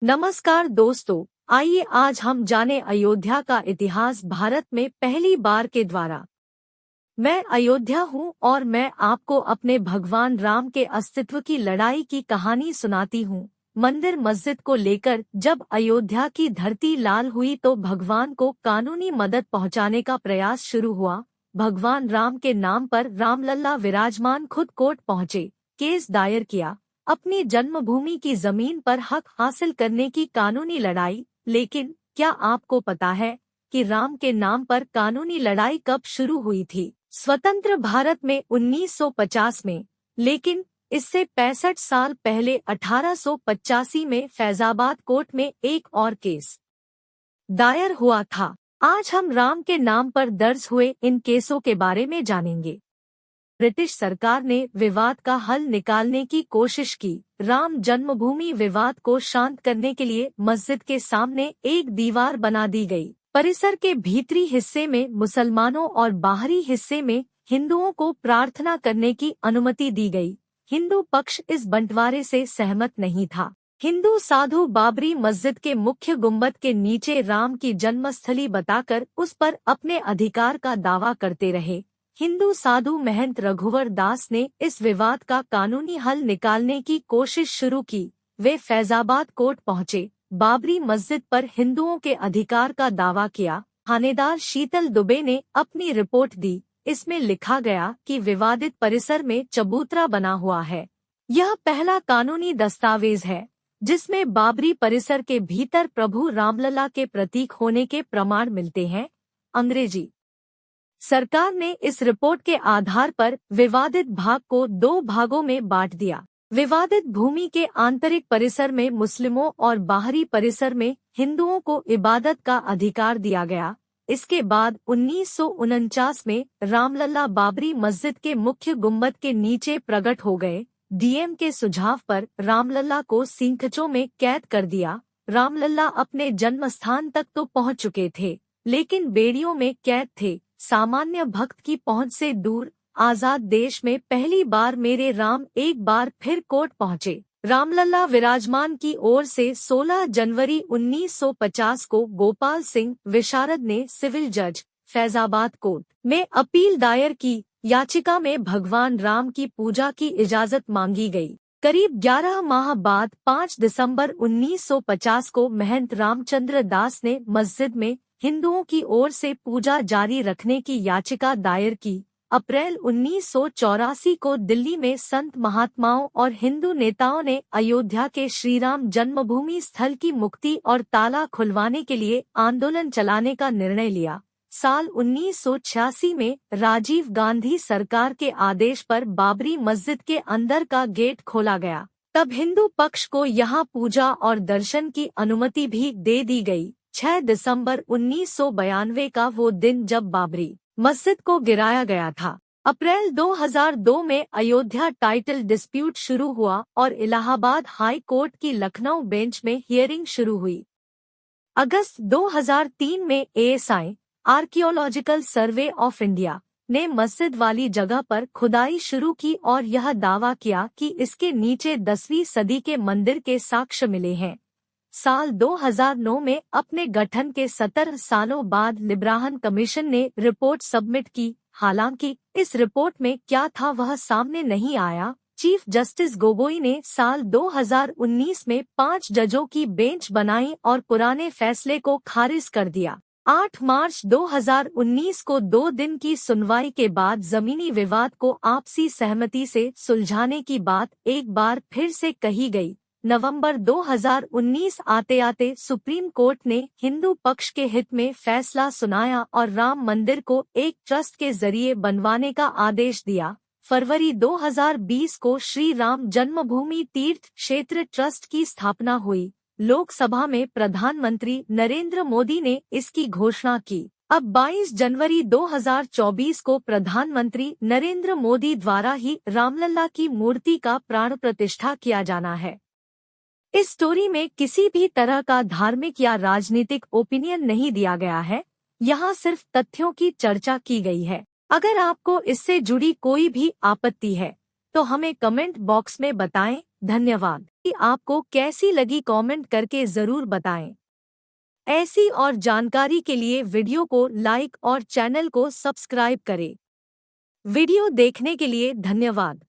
नमस्कार दोस्तों, आइए आज हम जाने अयोध्या का इतिहास भारत में पहली बार के द्वारा। मैं अयोध्या हूँ और मैं आपको अपने भगवान राम के अस्तित्व की लड़ाई की कहानी सुनाती हूँ। मंदिर मस्जिद को लेकर जब अयोध्या की धरती लाल हुई तो भगवान को कानूनी मदद पहुँचाने का प्रयास शुरू हुआ। भगवान राम के नाम पर रामलला विराजमान खुद कोर्ट पहुँचे, केस दायर किया, अपनी जन्मभूमि की जमीन पर हक हासिल करने की कानूनी लड़ाई। लेकिन क्या आपको पता है कि राम के नाम पर कानूनी लड़ाई कब शुरू हुई थी? स्वतंत्र भारत में 1950 में, लेकिन इससे 65 साल पहले 1885 में फैजाबाद कोर्ट में एक और केस दायर हुआ था। आज हम राम के नाम पर दर्ज हुए इन केसों के बारे में जानेंगे। ब्रिटिश सरकार ने विवाद का हल निकालने की कोशिश की। राम जन्मभूमि विवाद को शांत करने के लिए मस्जिद के सामने एक दीवार बना दी गई। परिसर के भीतरी हिस्से में मुसलमानों और बाहरी हिस्से में हिंदुओं को प्रार्थना करने की अनुमति दी गई। हिंदू पक्ष इस बंटवारे से सहमत नहीं था। हिंदू साधु बाबरी मस्जिद के मुख्य गुंबद के नीचे राम की जन्मस्थली बताकर उस पर अपने अधिकार का दावा करते रहे। हिंदू साधु महंत रघुवर दास ने इस विवाद का कानूनी हल निकालने की कोशिश शुरू की। वे फैजाबाद कोर्ट पहुंचे, बाबरी मस्जिद पर हिंदुओं के अधिकार का दावा किया। थानेदार शीतल दुबे ने अपनी रिपोर्ट दी। इसमें लिखा गया कि विवादित परिसर में चबूतरा बना हुआ है। यह पहला कानूनी दस्तावेज है जिसमें बाबरी परिसर के भीतर प्रभु रामलला के प्रतीक होने के प्रमाण मिलते हैं। अंग्रेजी सरकार ने इस रिपोर्ट के आधार पर विवादित भाग को दो भागों में बांट दिया। विवादित भूमि के आंतरिक परिसर में मुस्लिमों और बाहरी परिसर में हिंदुओं को इबादत का अधिकार दिया गया। इसके बाद 1949 में रामलला बाबरी मस्जिद के मुख्य गुंबद के नीचे प्रकट हो गए। डीएम के सुझाव पर रामलला को सिंखचों में कैद कर दिया। रामलला अपने जन्मस्थान तक तो पहुंच चुके थे, लेकिन बेड़ियों में कैद थे, सामान्य भक्त की पहुंच से दूर। आजाद देश में पहली बार मेरे राम एक बार फिर कोर्ट पहुंचे। रामलला विराजमान की ओर से 16 जनवरी 1950 को गोपाल सिंह विशारद ने सिविल जज फैजाबाद कोर्ट में अपील दायर की। याचिका में भगवान राम की पूजा की इजाजत मांगी गई। करीब 11 माह बाद 5 दिसंबर 1950 को महंत रामचंद्र दास ने मस्जिद में हिंदुओं की ओर से पूजा जारी रखने की याचिका दायर की। अप्रैल 1984 को दिल्ली में संत महात्माओं और हिंदू नेताओं ने अयोध्या के श्रीराम जन्मभूमि स्थल की मुक्ति और ताला खुलवाने के लिए आंदोलन चलाने का निर्णय लिया। साल 1986 में राजीव गांधी सरकार के आदेश पर बाबरी मस्जिद के अंदर का गेट खोला गया। तब हिंदू पक्ष को यहां पूजा और दर्शन की अनुमति भी दे दी गई। 6 दिसंबर 1992 का वो दिन जब बाबरी मस्जिद को गिराया गया था। अप्रैल 2002 में अयोध्या टाइटल डिस्प्यूट शुरू हुआ और इलाहाबाद हाई कोर्ट की लखनऊ बेंच में हियरिंग शुरू हुई। अगस्त 2003 में ASI archaeological survey of India ने मस्जिद वाली जगह पर खुदाई शुरू की और यह दावा किया कि इसके नीचे 10वीं सदी के मंदिर के साक्ष्य मिले हैं। साल 2009 में अपने गठन के 17 सालों बाद लिब्राहन कमीशन ने रिपोर्ट सबमिट की। हालांकि इस रिपोर्ट में क्या था वह सामने नहीं आया। चीफ जस्टिस गोगोई ने साल 2019 में 5 जजों की बेंच बनाई और पुराने फैसले को खारिज कर दिया। 8 मार्च 2019 को 2 दिन की सुनवाई के बाद जमीनी विवाद को आपसी सहमति से सुलझाने की बात एक बार फिर से कही गई। नवंबर 2019 आते आते सुप्रीम कोर्ट ने हिंदू पक्ष के हित में फैसला सुनाया और राम मंदिर को एक ट्रस्ट के जरिए बनवाने का आदेश दिया। फरवरी 2020 को श्री राम जन्मभूमि तीर्थ क्षेत्र ट्रस्ट की स्थापना हुई। लोकसभा में प्रधानमंत्री नरेंद्र मोदी ने इसकी घोषणा की। अब 22 जनवरी 2024 को प्रधानमंत्री नरेंद्र मोदी द्वारा ही रामलला की मूर्ति का प्राण प्रतिष्ठा किया जाना है। इस स्टोरी में किसी भी तरह का धार्मिक या राजनीतिक ओपिनियन नहीं दिया गया है। यहाँ सिर्फ तथ्यों की चर्चा की गई है। अगर आपको इससे जुड़ी कोई भी आपत्ति है तो हमें कमेंट बॉक्स में बताएं। धन्यवाद। कि आपको कैसी लगी कमेंट करके ज़रूर बताएं। ऐसी और जानकारी के लिए वीडियो को लाइक और चैनल को सब्सक्राइब करें। वीडियो देखने के लिए धन्यवाद।